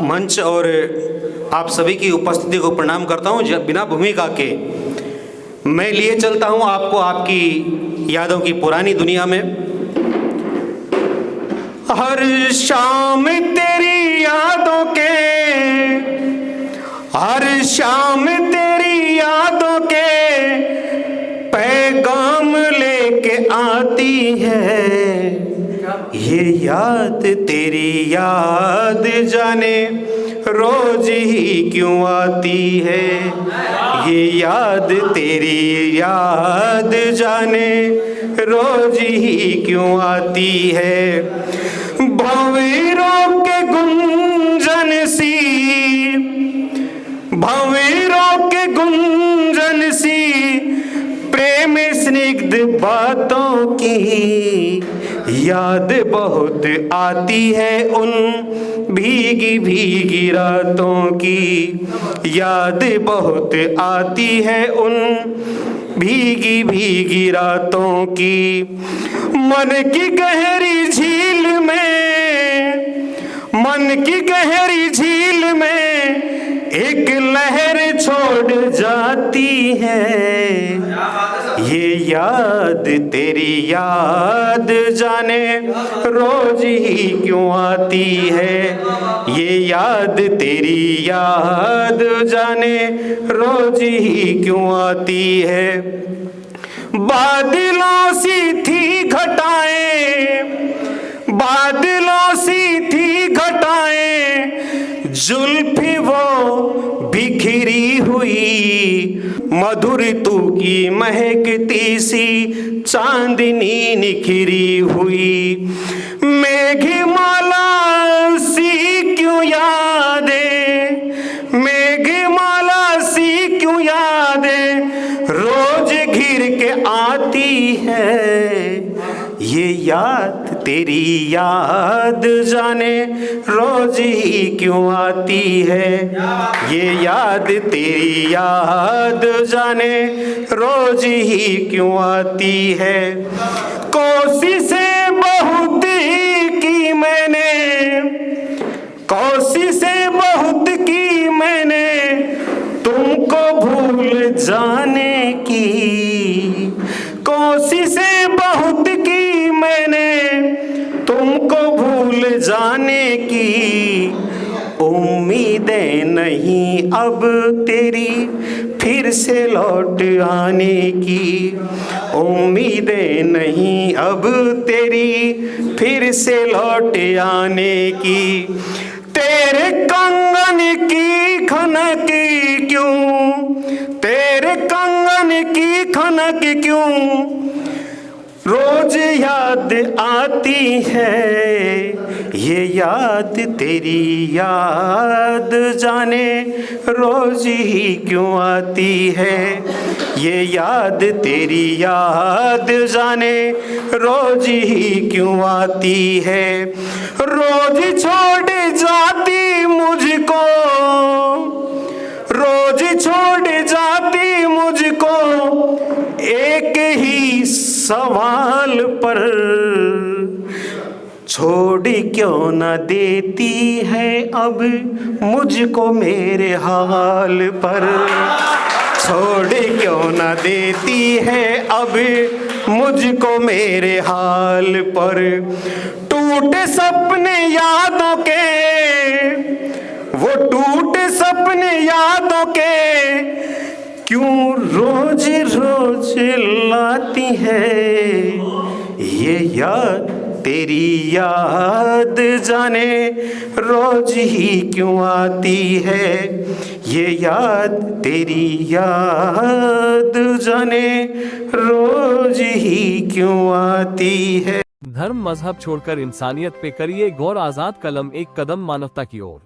मंच और आप सभी की उपस्थिति को प्रणाम करता हूं। जब बिना भूमिका के मैं लिए चलता हूं आपको आपकी यादों की पुरानी दुनिया में। हर शाम तेरी यादों के, हर शाम तेरी यादों के पैगाम लेके आती है। ये याद तेरी याद जाने रोज ही क्यों आती है। ये याद तेरी याद जाने रोज ही क्यों आती है। भंवरों के गुंजन सी, भंवरों के गुंजन सी प्रेम स्निग्ध बातों की याद बहुत आती है। उन भीगी भीगी रातों की याद बहुत आती है। उन भीगी भीगी रातों की मन की गहरी झील में, मन की गहरी झील में एक लहर छोड़ जाती है। ये याद तेरी याद जाने रोज ही क्यों आती है। ये याद तेरी याद जाने रोज ही क्यों आती है। बादलों सी थी घटाएं, बादलों सी थी घटाएं, जुल्फी वो बिखरी हुई, मधुर तू की महकती सी चांदनी निखरी हुई। मेघमाला सी क्यों यादें, मेघमाला सी क्यों यादें रोज घिर के आती है। ये याद तेरी याद जाने रोज ही क्यों आती है। ये याद तेरी याद जाने रोज ही क्यों आती है। कोशिशें बहुत की मैंने, कोशिशें बहुत की मैंने तुमको भूल जाने की। कोशिशें बहुत की मैंने तुमको भूल जाने की। उम्मीदें नहीं अब तेरी फिर से लौट आने की। उम्मीदें नहीं अब तेरी फिर से लौट आने की। तेरे कंगन की खनक क्यों, तेरे कंगन की खनक क्यों रोज याद आती है। ये याद तेरी याद जाने रोज ही क्यों आती है। ये याद तेरी याद जाने रोज ही क्यों आती है। रोज छोड़ जाती मुझको, रोज छोड़ जाती मुझको एक ही सवाल पर। छोड़ क्यों न देती है अब मुझको मेरे हाल पर। छोड़ क्यों न देती है अब मुझको मेरे हाल पर। टूटे सपने यादों के, वो टूटे सपने यादों के क्यों रोज रोज लाती है। ये याद तेरी याद जाने रोज ही क्यों आती है। ये याद तेरी याद जाने रोज ही क्यों आती है। धर्म मजहब छोड़कर इंसानियत पे करिए गौर। आजाद कलम, एक कदम मानवता की ओर।